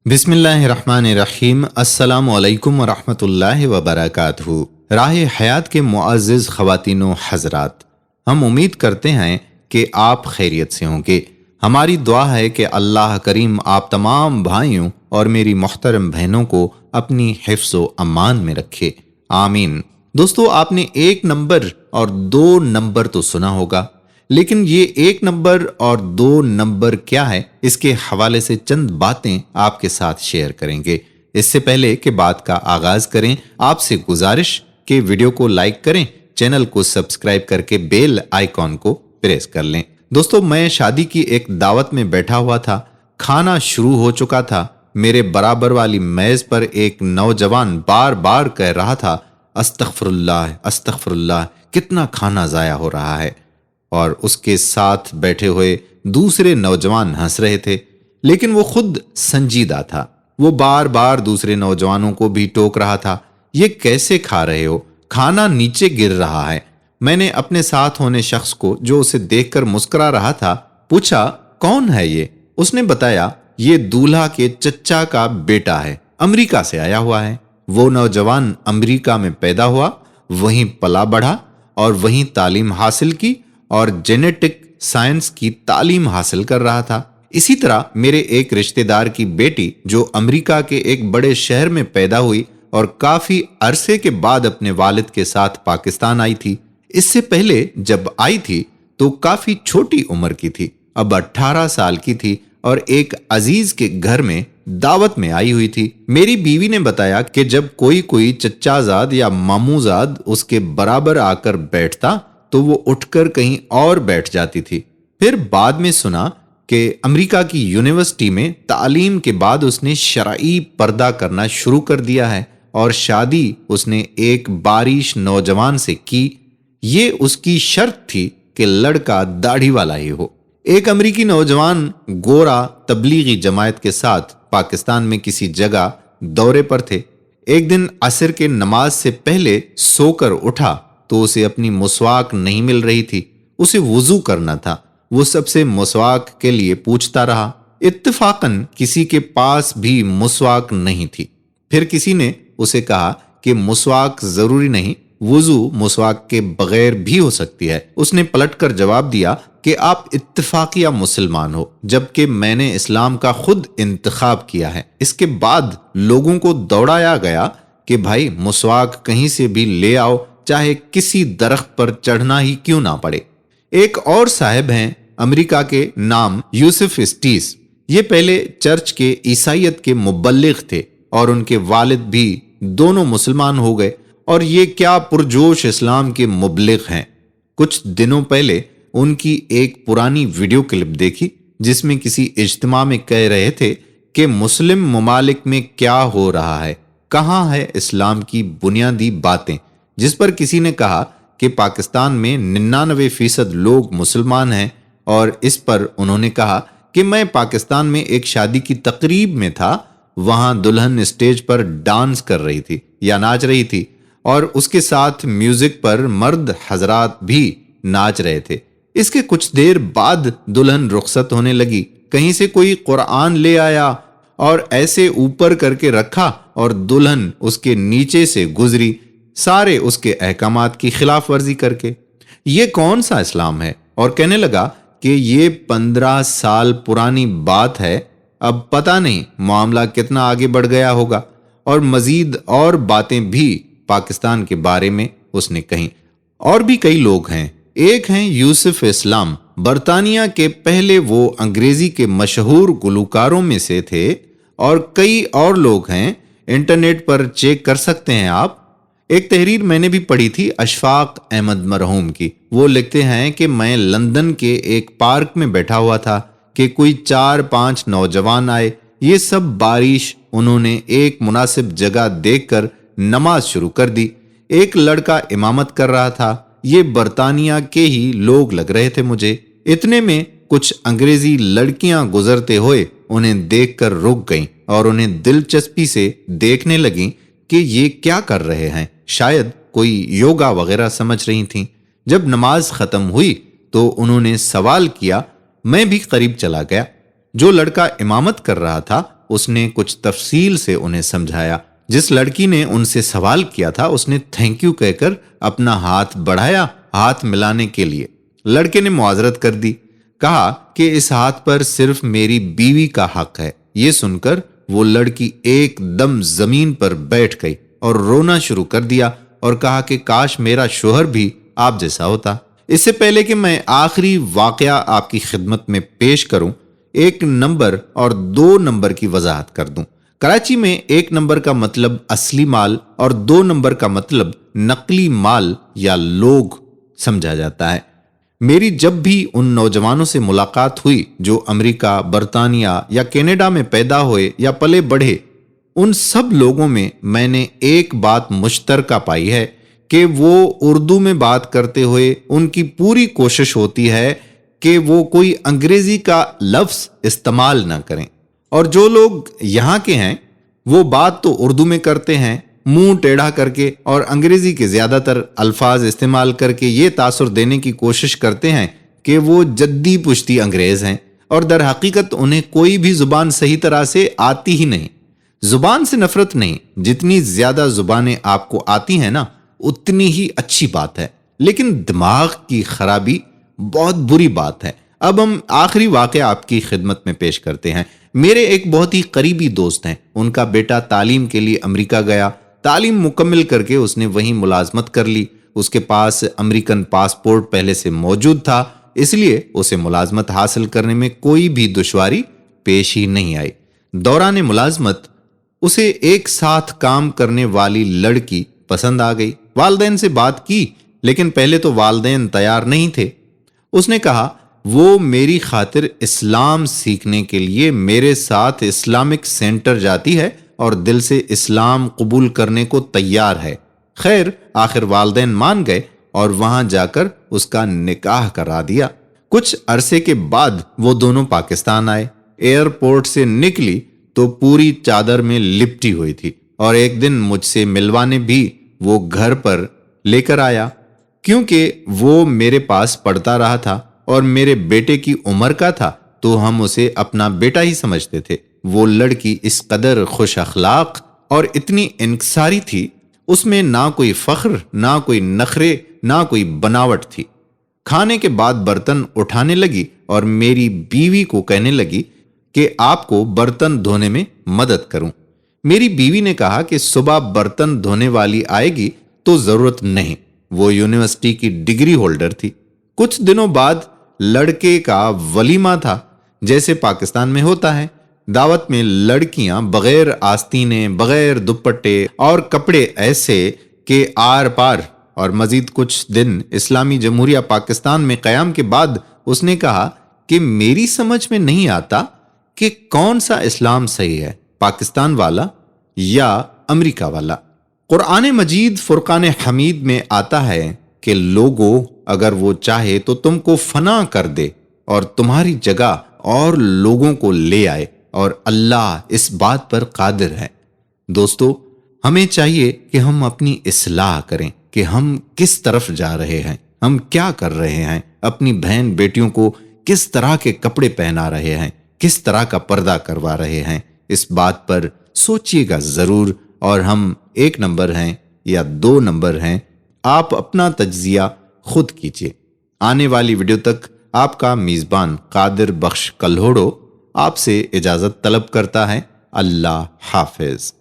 बिस्मिल्लाहिर्रहमानिर्रहीम। अस्सलामु अलैकुम वरहमतुल्लाहि वबरकातुहू। राह हयात के मुअज़्ज़िज़ ख़वातीनो हज़रात, हम उम्मीद करते हैं कि आप खैरियत से होंगे। हमारी दुआ है कि अल्लाह करीम आप तमाम भाइयों और मेरी मोहतरम बहनों को अपनी हिफ्ज़ व अमान में रखे, आमीन। दोस्तों, आपने 1 नंबर और 2 नंबर तो सुना होगा, लेकिन ये 1 नंबर और 2 नंबर क्या है, इसके हवाले से चंद बातें आपके साथ शेयर करेंगे। इससे पहले कि बात का आगाज करें, आपसे गुजारिश कि वीडियो को लाइक करें, चैनल को सब्सक्राइब करके बेल आइकॉन को प्रेस कर लें। दोस्तों, मैं शादी की एक दावत में बैठा हुआ था। खाना शुरू हो चुका था। मेरे बराबर वाली मेज पर एक नौजवान बार बार कह रहा था, अस्तगफिरुल्लाह अस्तगफिरुल्लाह, कितना खाना जाया हो रहा है। और उसके साथ बैठे हुए दूसरे नौजवान हंस रहे थे, लेकिन वो खुद संजीदा था। वो बार बार दूसरे नौजवानों को भी टोक रहा था, ये कैसे खा रहे हो, खाना नीचे गिर रहा है। मैंने अपने साथ होने शख्स को, जो उसे देखकर मुस्कुरा रहा था, पूछा, कौन है ये? उसने बताया, ये दूल्हा के चच्चा का बेटा है, अमेरिका से आया हुआ है। वो नौजवान अमेरिका में पैदा हुआ, वहीं पला बढ़ा और वहीं तालीम हासिल की और जेनेटिक साइंस की तालीम हासिल कर रहा था। इसी तरह मेरे एक रिश्तेदार की बेटी, जो अमेरिका के एक बड़े शहर में पैदा हुई और काफी अरसे के बाद अपने वालिद के साथ पाकिस्तान आई थी। इससे पहले जब आई थी तो काफी छोटी उम्र की थी, अब 18 साल की थी और एक अजीज के घर में दावत में आई हुई थी। मेरी बीवी ने बताया कि जब कोई चच्चाजाद या मामूजाद उसके बराबर आकर बैठता तो वो उठकर कहीं और बैठ जाती थी। फिर बाद में सुना कि अमेरिका की यूनिवर्सिटी में तालीम के बाद उसने शरई पर्दा करना शुरू कर दिया है और शादी उसने एक बारिश नौजवान से की। ये उसकी शर्त थी कि लड़का दाढ़ी वाला ही हो। एक अमेरिकी नौजवान गोरा तबलीगी जमायत के साथ पाकिस्तान में किसी जगह दौरे पर थे। एक दिन असर के नमाज से पहले सोकर उठा तो उसे अपनी मुसवाक नहीं मिल रही थी। उसे वुजू करना था। वो सबसे मुसवाक के लिए पूछता रहा। इत्तेफाकन किसी के पास भी मुसवाक नहीं थी। फिर किसी ने उसे कहा कि मुसवाक जरूरी नहीं, वुजू मुसवाक के बगैर भी हो सकती है। उसने पलटकर जवाब दिया कि आप इत्तेफाकिया मुसलमान हो, जबकि मैंने इस्लाम का खुद इंतखाब किया है। इसके बाद लोगों को दौड़ाया गया कि भाई मुसवाक कहीं से भी ले आओ, चाहे किसी दरख्त पर चढ़ना ही क्यों ना पड़े। एक और साहब हैं अमेरिका के, नाम यूसुफ स्टीस। ये पहले चर्च के ईसाइयत के मुबल्लिग थे और उनके वालिद भी दोनों मुसलमान हो गए और ये क्या पुरजोश इस्लाम के मुबल्लिग हैं। कुछ दिनों पहले उनकी एक पुरानी वीडियो क्लिप देखी जिसमें किसी इज्तिमा में कह रहे थे कि मुस्लिम ममालिक में क्या हो रहा है, कहाँ है इस्लाम की बुनियादी बातें। जिस पर किसी ने कहा कि पाकिस्तान में 99% लोग मुसलमान हैं और इस पर उन्होंने कहा कि मैं पाकिस्तान में एक शादी की तकरीब में था, वहां दुल्हन स्टेज पर डांस कर रही थी या नाच रही थी और उसके साथ म्यूजिक पर मर्द हजरात भी नाच रहे थे। इसके कुछ देर बाद दुल्हन रुखसत होने लगी। कहीं से कोई कुरान ले आया और ऐसे ऊपर करके रखा और दुल्हन उसके नीचे से गुजरी, सारे उसके अहकामात की खिलाफ वर्जी करके। ये कौन सा इस्लाम है? और कहने लगा कि ये 15 साल पुरानी बात है, अब पता नहीं मामला कितना आगे बढ़ गया होगा। और मजीद और बातें भी पाकिस्तान के बारे में उसने कही। और भी कई लोग हैं। एक हैं यूसुफ इस्लाम, बरतानिया के पहले वो अंग्रेजी के मशहूर गुलकारों में से थे। और कई और लोग हैं, इंटरनेट पर चेक कर सकते हैं आप। एक तहरीर मैंने भी पढ़ी थी अशफाक अहमद मरहूम की। वो लिखते हैं कि मैं लंदन के एक पार्क में बैठा हुआ था कि कोई 4-5 नौजवान आए। ये सब बारिश, उन्होंने एक मुनासिब जगह देखकर नमाज शुरू कर दी। एक लड़का इमामत कर रहा था। ये बरतानिया के ही लोग लग रहे थे मुझे। इतने में कुछ अंग्रेजी लड़कियां गुजरते हुए उन्हें देखकर रुक गईं और उन्हें दिलचस्पी से देखने लगीं कि ये क्या कर रहे हैं। शायद कोई योगा वगैरह समझ रही थीं। जब नमाज खत्म हुई तो उन्होंने सवाल किया। मैं भी करीब चला गया। जो लड़का इमामत कर रहा था اس نے کچھ تفصیل سے انہیں سمجھایا۔ جس لڑکی نے ان سے سوال کیا تھا اس نے تھینک یو کہہ کر اپنا ہاتھ بڑھایا ہاتھ ملانے کے لیے۔ لڑکے نے معذرت کر دی، کہا کہ اس ہاتھ پر صرف میری بیوی کا حق ہے۔ یہ سن کر وہ لڑکی ایک دم زمین پر بیٹھ گئی اور رونا شروع کر دیا اور کہا کہ کاش میرا شوہر بھی آپ جیسا ہوتا۔ اس سے پہلے کہ میں آخری واقعہ آپ کی خدمت میں پیش کروں، 1 نمبر اور 2 نمبر کی وضاحت کر دوں۔ کراچی میں 1 نمبر کا مطلب اصلی مال اور 2 نمبر کا مطلب نقلی مال یا لوگ سمجھا جاتا ہے۔ میری جب بھی ان نوجوانوں سے ملاقات ہوئی جو امریکہ، برطانیہ یا کینیڈا میں پیدا ہوئے یا پلے بڑھے، ان سب لوگوں میں نے ایک بات مشترکہ پائی ہے کہ وہ اردو میں بات کرتے ہوئے ان کی پوری کوشش ہوتی ہے کہ وہ کوئی انگریزی کا لفظ استعمال نہ کریں، اور جو لوگ یہاں کے ہیں وہ بات تو اردو میں کرتے ہیں منہ ٹیڑھا کر کے، اور انگریزی کے زیادہ تر الفاظ استعمال کر کے یہ تاثر دینے کی کوشش کرتے ہیں کہ وہ جدی پشتی انگریز ہیں، اور در حقیقت انہیں کوئی بھی زبان صحیح طرح سے آتی ہی نہیں۔ زبان سے نفرت نہیں، جتنی زیادہ زبانیں آپ کو آتی ہیں نا اتنی ہی اچھی بات ہے، لیکن دماغ کی خرابی بہت بری بات ہے۔ اب ہم آخری واقعہ آپ کی خدمت میں پیش کرتے ہیں۔ میرے ایک بہت ہی قریبی دوست ہیں، ان کا بیٹا تعلیم کے لیے امریکہ گیا، تعلیم مکمل کر کے اس نے وہیں ملازمت کر لی۔ اس کے پاس امریکن پاسپورٹ پہلے سے موجود تھا، اس لیے اسے ملازمت حاصل کرنے میں کوئی بھی دشواری پیش ہی نہیں آئی۔ دوران ملازمت اسے ایک ساتھ کام کرنے والی لڑکی پسند آ گئی۔ والدین سے بات کی، لیکن پہلے تو والدین تیار نہیں تھے۔ اس نے کہا وہ میری خاطر اسلام سیکھنے کے لیے میرے ساتھ اسلامک سینٹر جاتی ہے اور دل سے اسلام قبول کرنے کو تیار ہے۔ خیر، آخر والدین مان گئے اور وہاں جا کر اس کا نکاح کرا دیا۔ کچھ عرصے کے بعد وہ دونوں پاکستان آئے۔ ایئرپورٹ سے نکلی تو پوری چادر میں لپٹی ہوئی تھی، اور ایک دن مجھ سے ملوانے بھی وہ گھر پر لے کر آیا، کیونکہ وہ میرے پاس پڑھتا رہا تھا اور میرے بیٹے کی عمر کا تھا تو ہم اسے اپنا بیٹا ہی سمجھتے تھے۔ وہ لڑکی اس قدر خوش اخلاق اور اتنی انکساری تھی، اس میں نہ کوئی فخر، نہ کوئی نخرے، نہ کوئی بناوٹ تھی۔ کھانے کے بعد برتن اٹھانے لگی اور میری بیوی کو کہنے لگی کہ آپ کو برتن دھونے میں مدد کروں۔ میری بیوی نے کہا کہ صبح برتن دھونے والی آئے گی تو ضرورت نہیں، وہ یونیورسٹی کی ڈگری ہولڈر تھی۔ کچھ دنوں بعد لڑکے کا ولیمہ تھا، جیسے پاکستان میں ہوتا ہے۔ دعوت میں لڑکیاں بغیر آستینے، بغیر دوپٹے اور کپڑے ایسے کہ آر پار، اور مزید کچھ دن اسلامی جمہوریہ پاکستان میں قیام کے بعد اس نے کہا کہ میری سمجھ میں نہیں آتا کہ کون سا اسلام صحیح ہے، پاکستان والا یا امریکہ والا۔ قرآن مجید فرقان حمید میں آتا ہے کہ لوگوں اگر وہ چاہے تو تم کو فنا کر دے اور تمہاری جگہ اور لوگوں کو لے آئے، اور اللہ اس بات پر قادر ہے۔ دوستو، ہمیں چاہیے کہ ہم اپنی اصلاح کریں کہ ہم کس طرف جا رہے ہیں، ہم کیا کر رہے ہیں، اپنی بہن بیٹیوں کو کس طرح کے کپڑے پہنا رہے ہیں، کس طرح کا پردہ کروا رہے ہیں۔ اس بات پر سوچئے گا ضرور، اور ہم 1 نمبر ہیں یا 2 نمبر ہیں، آپ اپنا تجزیہ خود کیجئے۔ آنے والی ویڈیو تک آپ کا میزبان قادر بخش کلہوڑو آپ سے اجازت طلب کرتا ہے۔ اللہ حافظ۔